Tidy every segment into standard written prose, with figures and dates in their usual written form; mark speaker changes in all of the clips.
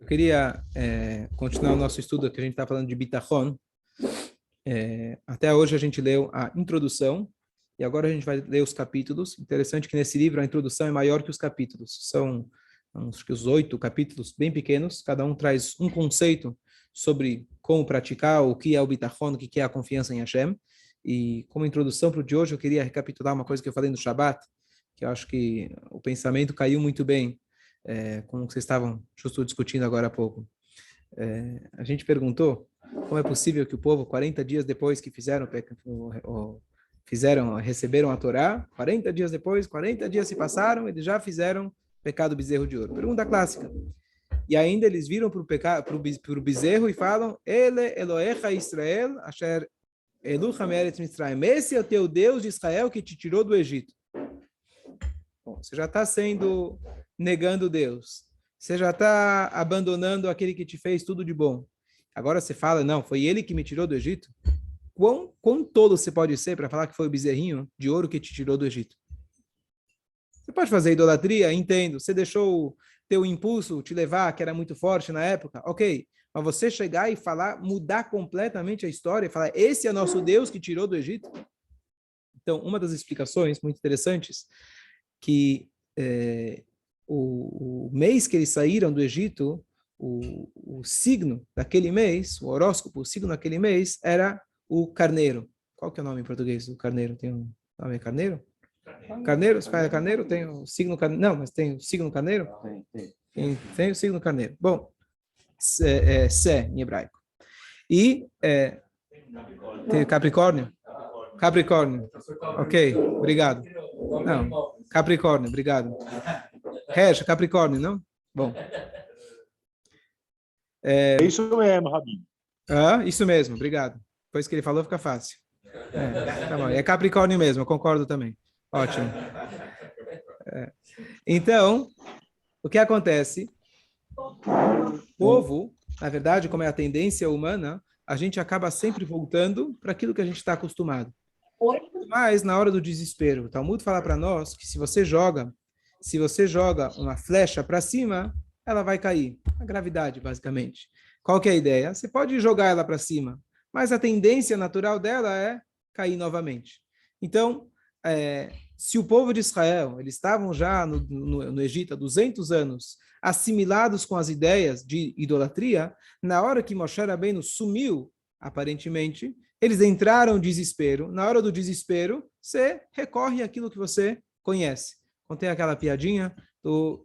Speaker 1: Eu queria continuar o nosso estudo que a gente está falando de Bitachon. Até hoje a gente leu a introdução e agora a gente vai ler os capítulos. Interessante que nesse livro a introdução é maior que os capítulos. São, acho que os 8 capítulos bem pequenos. Cada um traz um conceito sobre como praticar, o que é o Bitachon, o que é a confiança em Hashem. E como introdução para o de hoje, eu queria recapitular uma coisa que eu falei no Shabbat, que eu acho que o pensamento caiu muito bem, como vocês estavam justo discutindo agora há pouco. A gente perguntou como é possível que o povo, 40 dias depois que receberam a Torá, 40 dias depois, 40 dias se passaram, eles já fizeram pecado bezerro de ouro. Pergunta clássica. E ainda eles viram para o bezerro e falam: Ele Elohecha Israel, Asher Elucha Meretz Mitzrayim. Esse é o teu Deus de Israel que te tirou do Egito. Bom, você já está negando Deus. Você já está abandonando aquele que te fez tudo de bom. Agora você fala, não, foi ele que me tirou do Egito? Quão tolo você pode ser para falar que foi o bezerrinho de ouro que te tirou do Egito? Você pode fazer idolatria? Entendo. Você deixou o teu impulso te levar, que era muito forte na época? Ok. Mas você chegar e falar, mudar completamente a história e falar, esse é nosso Deus que tirou do Egito? Então, uma das explicações muito interessantes que o mês que eles saíram do Egito, o signo daquele mês, o horóscopo, o signo daquele mês era o carneiro. Qual que é o nome em português do carneiro? Tem um nome é carneiro? Carneiro, se fala carneiro, tem o signo carneiro. Não, mas tem o signo carneiro? Tem o signo carneiro. Bom, Sé em hebraico. E tem Capricórnio? Capricórnio. Ok, obrigado. Não, Capricórnio, obrigado. Recha, Capricórnio, não? Bom.
Speaker 2: É isso mesmo, Rabinho.
Speaker 1: Isso mesmo, obrigado. Depois que ele falou, fica fácil. Tá bom. É Capricórnio mesmo, eu concordo também. Ótimo. Então, o que acontece? O povo, na verdade, como é a tendência humana, a gente acaba sempre voltando para aquilo que a gente está acostumado. Mas, na hora do desespero, o Talmud fala para nós que se você joga uma flecha para cima, ela vai cair. A gravidade, basicamente. Qual que é a ideia? Você pode jogar ela para cima, mas a tendência natural dela é cair novamente. Então, se o povo de Israel, eles estavam já no Egito há 200 anos, assimilados com as ideias de idolatria, na hora que Moshe Rabbeinu sumiu, aparentemente, eles entraram em desespero. Na hora do desespero, você recorre àquilo que você conhece. Contei aquela piadinha do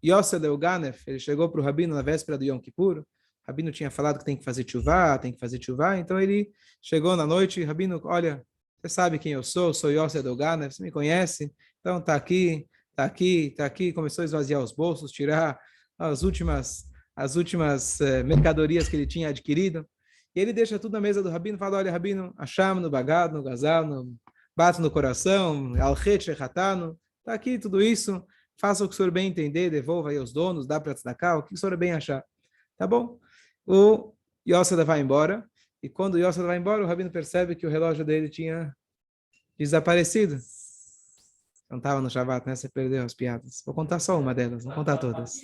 Speaker 1: Yosef Elganef. Ele chegou para o Rabino na véspera do Yom Kippur. O Rabino tinha falado que tem que fazer tchuvá. Então ele chegou na noite, Rabino, olha, você sabe quem eu sou Yosef Elganef, você me conhece? Então tá aqui. Começou a esvaziar os bolsos, tirar as últimas mercadorias que ele tinha adquirido. E ele deixa tudo na mesa do Rabino e fala, olha, Rabino, acham no bagado, no gazal, no bato no coração, al-chet rechatano, está aqui tudo isso, faça o que o senhor bem entender, devolva aí aos donos, dá para tzedakah, o que o senhor bem achar. Tá bom? O Yosef vai embora, e quando o Yosef vai embora, o Rabino percebe que o relógio dele tinha desaparecido. Não estava no Shabbat, né? Você perdeu as piadas. Vou contar só uma delas, não vou contar todas.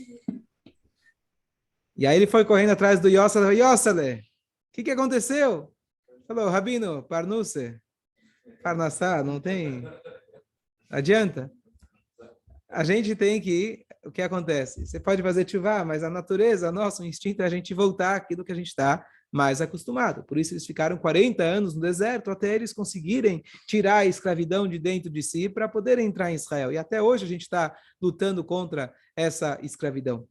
Speaker 1: E aí ele foi correndo atrás do Yosef, o que aconteceu? Falou, Rabino, Parnuse, Parnassá, não tem... Adianta. A gente tem que... O que acontece? Você pode fazer tchuvá, mas a natureza, nosso instinto é a gente voltar àquilo que a gente está mais acostumado. Por isso eles ficaram 40 anos no deserto até eles conseguirem tirar a escravidão de dentro de si para poder entrar em Israel. E até hoje a gente está lutando contra essa escravidão.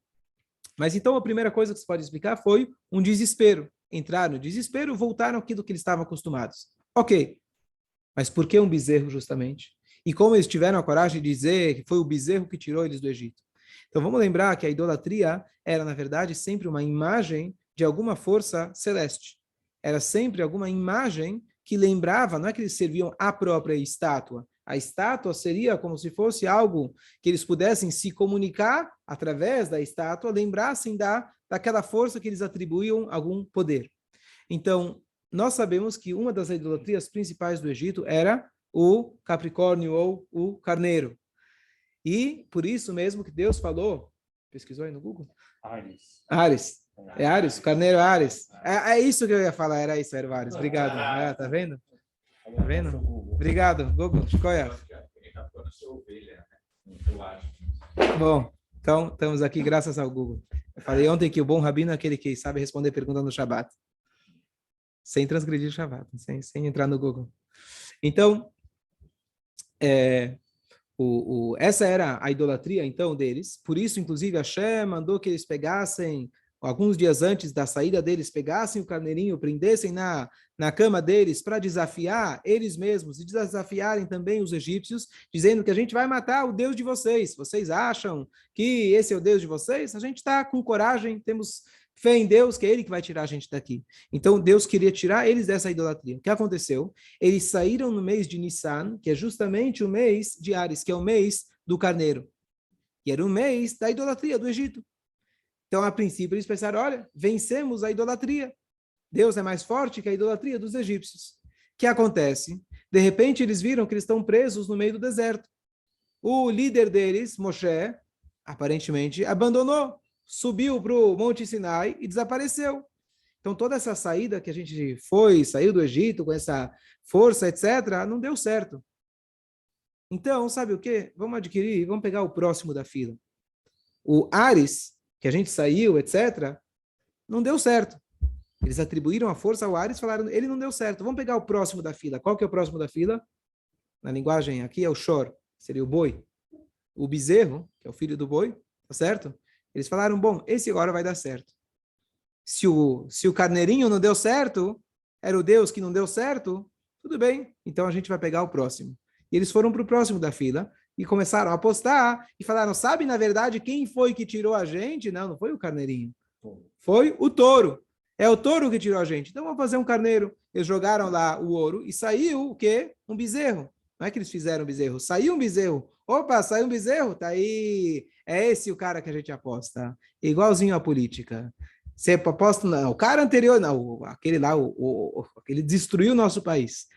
Speaker 1: Mas então a primeira coisa que você pode explicar foi um desespero. Entraram no desespero, voltaram àquilo que eles estavam acostumados. Ok, mas por que um bezerro justamente? E como eles tiveram a coragem de dizer que foi o bezerro que tirou eles do Egito? Então vamos lembrar que a idolatria era, na verdade, sempre uma imagem de alguma força celeste. Era sempre alguma imagem que lembrava, não é que eles serviam a própria estátua. A estátua seria como se fosse algo que eles pudessem se comunicar através da estátua, lembrassem daquela força que eles atribuíam algum poder. Então, nós sabemos que uma das idolatrias principais do Egito era o Capricórnio ou o Carneiro. E por isso mesmo que Deus falou Pesquisou aí no Google?
Speaker 2: Ares.
Speaker 1: Ares. É Ares? O carneiro Ares. É isso que eu ia falar, era isso, era o Ares. Obrigado. Tá vendo? Tá vendo? Obrigado, Google. Shkoyach. Bom, então estamos aqui graças ao Google. Eu falei ontem que o bom rabino é aquele que sabe responder pergunta no Shabbat. Sem transgredir o Shabbat, sem entrar no Google. Então, essa era a idolatria, então, deles. Por isso, inclusive, Hashem mandou que eles pegassem, alguns dias antes da saída deles, pegassem o carneirinho, prendessem na cama deles para desafiar eles mesmos e desafiarem também os egípcios, dizendo que a gente vai matar o Deus de vocês. Vocês acham que esse é o Deus de vocês? A gente está com coragem, temos fé em Deus, que é Ele que vai tirar a gente daqui. Então, Deus queria tirar eles dessa idolatria. O que aconteceu? Eles saíram no mês de Nissan, que é justamente o mês de Ares, que é o mês do carneiro. E era o mês da idolatria do Egito. Então, a princípio, eles pensaram, olha, vencemos a idolatria. Deus é mais forte que a idolatria dos egípcios. O que acontece? De repente, eles viram que eles estão presos no meio do deserto. O líder deles, Moshe, aparentemente, abandonou. Subiu para o Monte Sinai e desapareceu. Então, toda essa saída que a gente saiu do Egito com essa força, etc., não deu certo. Então, sabe o quê? Vamos pegar o próximo da fila. O Ares, que a gente saiu, etc., não deu certo. Eles atribuíram a força ao Ares e falaram, ele não deu certo. Vamos pegar o próximo da fila. Qual que é o próximo da fila? Na linguagem aqui é o Shor, seria o boi. O bezerro, que é o filho do boi, tá certo? Eles falaram, bom, esse agora vai dar certo. Se o carneirinho não deu certo, era o Deus que não deu certo, tudo bem, então a gente vai pegar o próximo. E eles foram para o próximo da fila e começaram a apostar e falaram, sabe, na verdade, quem foi que tirou a gente? Não foi o carneirinho. Foi o touro. É o touro que tirou a gente. Então vamos fazer um carneiro. Eles jogaram lá o ouro e saiu o quê? Um bezerro. Não é que eles fizeram um bezerro. Saiu um bezerro. Opa, saiu um bezerro? Tá aí. É esse o cara que a gente aposta. Igualzinho à política. Você aposta, não. O cara anterior, não. Aquele lá, aquele destruiu o nosso país.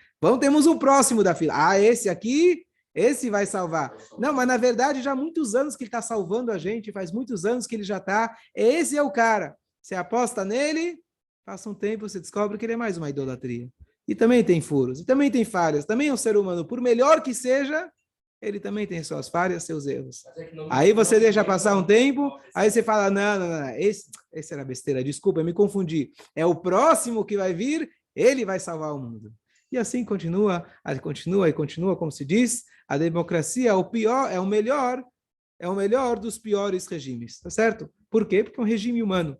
Speaker 1: Temos um próximo da fila. Ah, esse aqui, esse vai salvar. Não, mas na verdade já há muitos anos que ele está salvando a gente. Faz muitos anos que ele já está. Esse é o cara. Você aposta nele, passa um tempo, você descobre que ele é mais uma idolatria. E também tem furos, e também tem falhas. Também é um ser humano, por melhor que seja, ele também tem suas falhas, seus erros. Aí você deixa passar um tempo, aí você fala, não, esse era besteira, desculpa, eu me confundi. É o próximo que vai vir, ele vai salvar o mundo. E assim continua, como se diz, a democracia, é o melhor dos piores regimes, tá certo? Por quê? Porque é um regime humano.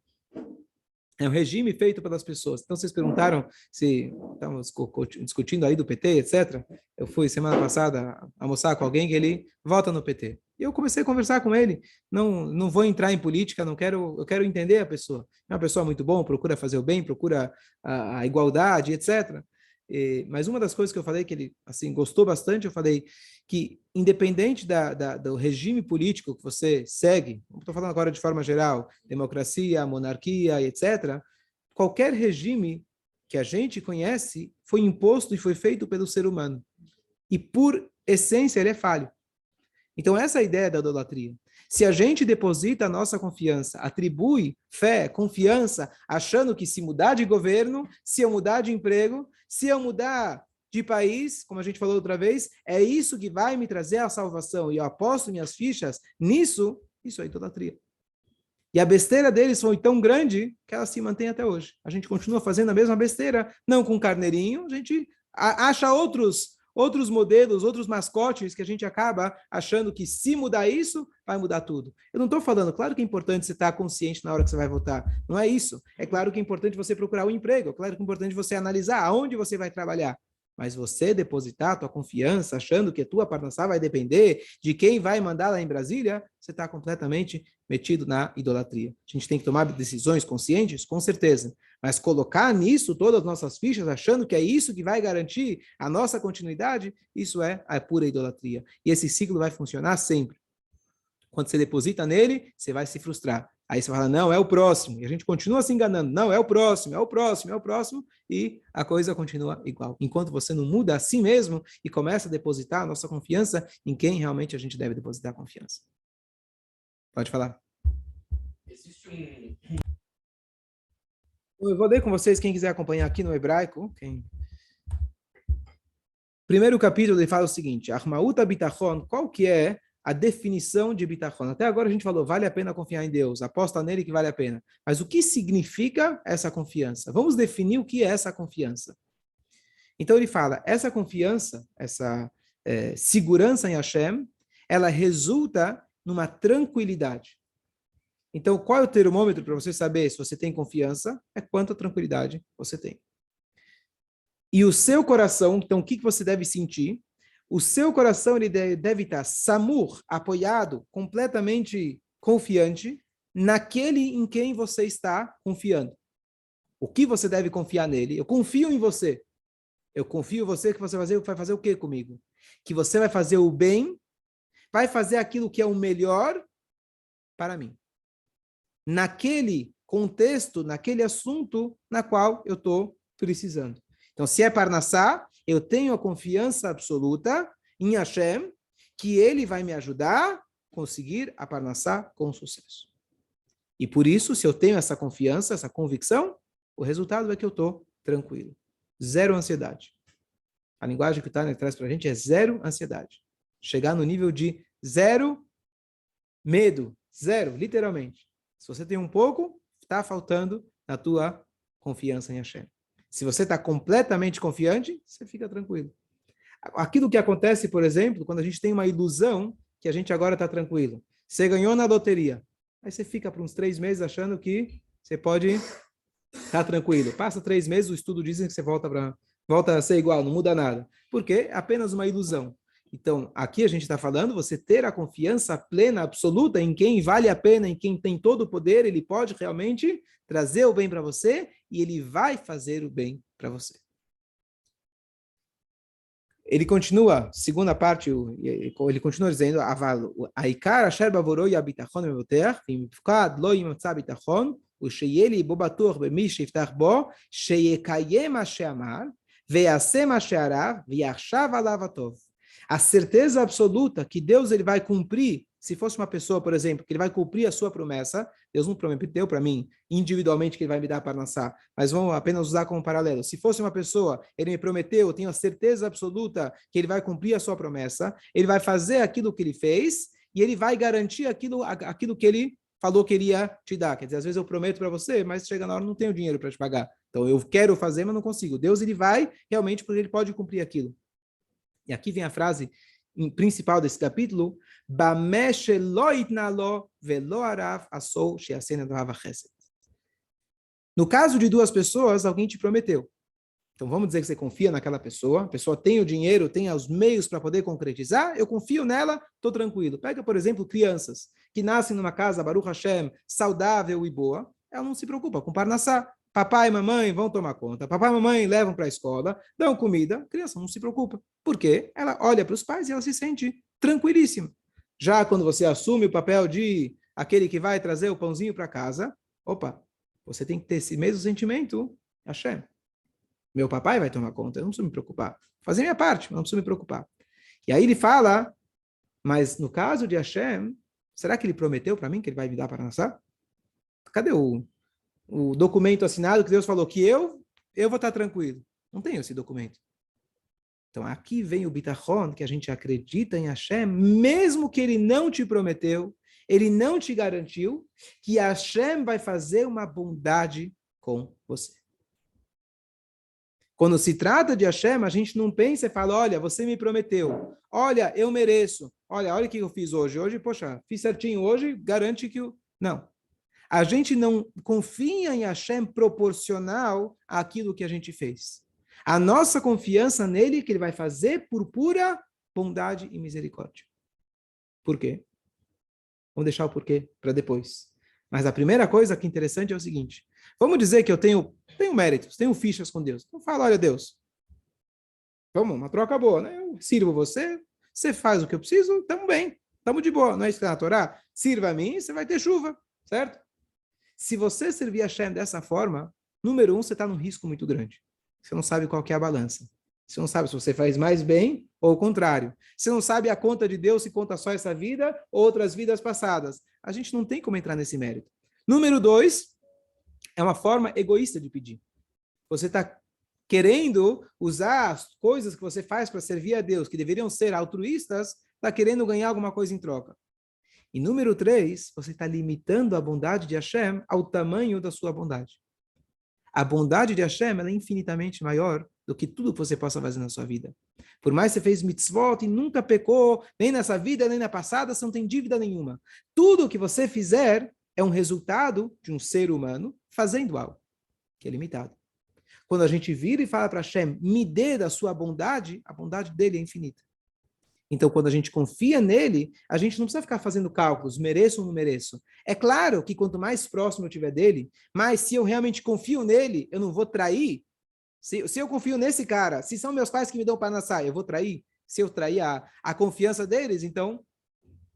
Speaker 1: É um regime feito pelas pessoas. Então, vocês perguntaram se estamos discutindo aí do PT, etc. Eu fui semana passada almoçar com alguém que ele vota no PT. E eu comecei a conversar com ele. Não vou entrar em política, eu quero entender a pessoa. É uma pessoa muito boa, procura fazer o bem, procura a igualdade, etc. Mas uma das coisas que eu falei que ele assim gostou bastante, eu falei que independente do regime político que você segue, estou falando agora de forma geral, democracia, monarquia, etc., qualquer regime que a gente conhece foi imposto e foi feito pelo ser humano. E por essência ele é falho. Então essa é a ideia da idolatria. Se a gente deposita a nossa confiança, atribui fé, confiança, achando que se mudar de governo, se eu mudar de emprego, se eu mudar de país, como a gente falou outra vez, é isso que vai me trazer a salvação. E eu aposto minhas fichas nisso, isso é idolatria. E a besteira deles foi tão grande que ela se mantém até hoje. A gente continua fazendo a mesma besteira, não com carneirinho, a gente acha outros modelos, outros mascotes que a gente acaba achando que se mudar isso, vai mudar tudo. Eu não estou falando, claro que é importante você estar consciente na hora que você vai votar. Não é isso. É claro que é importante você procurar um emprego, é claro que é importante você analisar aonde você vai trabalhar. Mas você depositar a tua confiança, achando que a tua parnassá vai depender de quem vai mandar lá em Brasília, você está completamente metido na idolatria. A gente tem que tomar decisões conscientes, com certeza. Mas colocar nisso todas as nossas fichas, achando que é isso que vai garantir a nossa continuidade, isso é a pura idolatria. E esse ciclo vai funcionar sempre. Quando você deposita nele, você vai se frustrar. Aí você fala, não, é o próximo. E a gente continua se enganando. Não, é o próximo, é o próximo, é o próximo. E a coisa continua igual. Enquanto você não muda a si mesmo e começa a depositar a nossa confiança em quem realmente a gente deve depositar a confiança. Pode falar. Eu vou ler com vocês, quem quiser acompanhar aqui no hebraico. Primeiro capítulo, ele fala o seguinte, Armauta Bitachon, qual que é a definição de Bitachon? Até agora a gente falou, vale a pena confiar em Deus, aposta nele que vale a pena. Mas o que significa essa confiança? Vamos definir o que é essa confiança. Então ele fala, essa confiança, essa segurança em Hashem, ela resulta numa tranquilidade. Então, qual é o termômetro para você saber se você tem confiança? É quanta tranquilidade você tem. E o seu coração, então, o que você deve sentir? O seu coração ele deve estar samur, apoiado, completamente confiante naquele em quem você está confiando. O que você deve confiar nele? Eu confio em você. Eu confio em você que você vai fazer o quê comigo? Que você vai fazer o bem, vai fazer aquilo que é o melhor para mim. Naquele contexto, naquele assunto na qual eu estou precisando. Então, se é Parnassá, eu tenho a confiança absoluta em Hashem, que ele vai me ajudar a conseguir a Parnassá com sucesso. E por isso, se eu tenho essa confiança, essa convicção, o resultado é que eu estou tranquilo. Zero ansiedade. A linguagem que o Tânia traz para a gente é zero ansiedade. Chegar no nível de zero medo. Zero, literalmente. Se você tem um pouco, está faltando na tua confiança em Hashem. Se você está completamente confiante, você fica tranquilo. Aquilo que acontece, por exemplo, quando a gente tem uma ilusão que a gente agora está tranquilo. Você ganhou na loteria. Aí você fica por uns 3 meses achando que você pode estar tranquilo. Passa 3 meses, o estudo diz que você volta a ser igual, não muda nada. Por quê? É apenas uma ilusão. Então, aqui a gente está falando, você ter a confiança plena, absoluta, em quem vale a pena, em quem tem todo o poder, ele pode realmente trazer o bem para você e ele vai fazer o bem para você. Ele continua, segunda parte, ele continua dizendo, Aikar asher bavorou yabitachon mevoter, vimfkad lo yimotza bitachon, usheyeli bo batur bemi shiftach bo, sheyekayem ma she'amar, ve'aseh ma she'arav, ve'achshav alav atov. A certeza absoluta que Deus ele vai cumprir, se fosse uma pessoa, por exemplo, que ele vai cumprir a sua promessa, Deus não prometeu para mim individualmente que ele vai me dar para lançar, mas vamos apenas usar como paralelo. Se fosse uma pessoa, ele me prometeu, eu tenho a certeza absoluta que ele vai cumprir a sua promessa, ele vai fazer aquilo que ele fez e ele vai garantir aquilo que ele falou que iria te dar. Quer dizer, às vezes eu prometo para você, mas chega na hora não tenho dinheiro para te pagar. Então eu quero fazer, mas não consigo. Deus ele vai realmente porque ele pode cumprir aquilo. E aqui vem a frase principal desse capítulo, no caso de 2 pessoas, alguém te prometeu. Então vamos dizer que você confia naquela pessoa, a pessoa tem o dinheiro, tem os meios para poder concretizar, eu confio nela, estou tranquilo. Pega, por exemplo, crianças que nascem numa casa, Baruch Hashem, saudável e boa, ela não se preocupa com Parnassá. Papai e mamãe vão tomar conta, papai e mamãe levam para a escola, dão comida, a criança não se preocupa. Por quê? Ela olha para os pais e ela se sente tranquilíssima. Já quando você assume o papel de aquele que vai trazer o pãozinho para casa, opa, você tem que ter esse mesmo sentimento, Hashem. Meu papai vai tomar conta, eu não preciso me preocupar. Vou fazer minha parte, mas não preciso me preocupar. E aí ele fala, mas no caso de Hashem, será que ele prometeu para mim que ele vai me dar para nascer? Cadê o documento assinado que Deus falou que eu vou estar tranquilo? Não tenho esse documento. Então aqui vem o bitachon, que a gente acredita em Hashem, mesmo que ele não te prometeu, ele não te garantiu, que Hashem vai fazer uma bondade com você. Quando se trata de Hashem, a gente não pensa e fala, olha, você me prometeu, olha, eu mereço, olha o que eu fiz hoje. Hoje, poxa, fiz certinho hoje, garante que eu... Não. A gente não confia em Hashem proporcional àquilo que a gente fez. A nossa confiança nele, que ele vai fazer por pura bondade e misericórdia. Por quê? Vamos deixar o porquê para depois. Mas a primeira coisa que é interessante é o seguinte. Vamos dizer que eu tenho méritos, tenho fichas com Deus. Então fala, olha Deus, vamos, uma troca boa, né? Eu sirvo você, você faz o que eu preciso, estamos bem, estamos de boa. Não é isso que está na Torá? Sirva a mim, você vai ter chuva, certo? Se você servir a Hashem dessa forma, número 1, você está num risco muito grande. Você não sabe qual que é a balança. Você não sabe se você faz mais bem ou o contrário. Você não sabe a conta de Deus se conta só essa vida ou outras vidas passadas. A gente não tem como entrar nesse mérito. Número 2, é uma forma egoísta de pedir. Você está querendo usar as coisas que você faz para servir a Deus, que deveriam ser altruístas, está querendo ganhar alguma coisa em troca. E número 3, você está limitando a bondade de Hashem ao tamanho da sua bondade. A bondade de Hashem ela é infinitamente maior do que tudo que você possa fazer na sua vida. Por mais que você fez mitzvot e nunca pecou, nem nessa vida, nem na passada, você não tem dívida nenhuma. Tudo que você fizer é um resultado de um ser humano fazendo algo que é limitado. Quando a gente vira e fala para Hashem, me dê da sua bondade, a bondade dele é infinita. Então, quando a gente confia nele, a gente não precisa ficar fazendo cálculos, mereço ou não mereço. É claro que quanto mais próximo eu estiver dele, mas se eu realmente confio nele, eu não vou trair. Se eu confio nesse cara, se são meus pais que me dão parnassá, eu vou trair? Se eu trair a confiança deles, então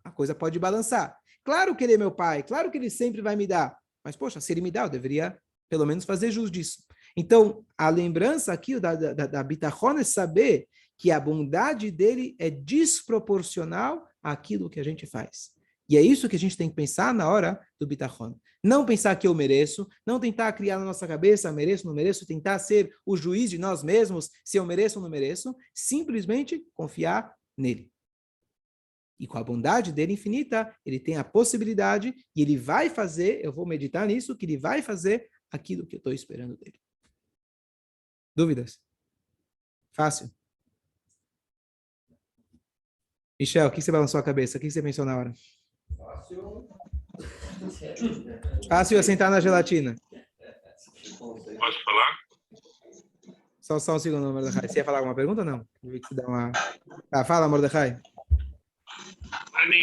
Speaker 1: a coisa pode balançar. Claro que ele é meu pai, claro que ele sempre vai me dar. Mas, poxa, se ele me dá, eu deveria pelo menos fazer jus disso. Então, a lembrança aqui da bitachon é saber que a bondade dele é desproporcional àquilo que a gente faz. E é isso que a gente tem que pensar na hora do bitachon. Não pensar que eu mereço, não tentar criar na nossa cabeça, mereço, não mereço, tentar ser o juiz de nós mesmos, se eu mereço ou não mereço, simplesmente confiar nele. E com a bondade dele infinita, ele tem a possibilidade e ele vai fazer, eu vou meditar nisso, que ele vai fazer aquilo que eu estou esperando dele. Dúvidas? Fácil? Michel, o que você balançou a cabeça? O que você pensou na hora? Fácil é sentar na gelatina.
Speaker 2: Posso falar?
Speaker 1: Só um segundo, Mordecai. Você ia falar alguma pergunta ou não? Fala, Mordecai.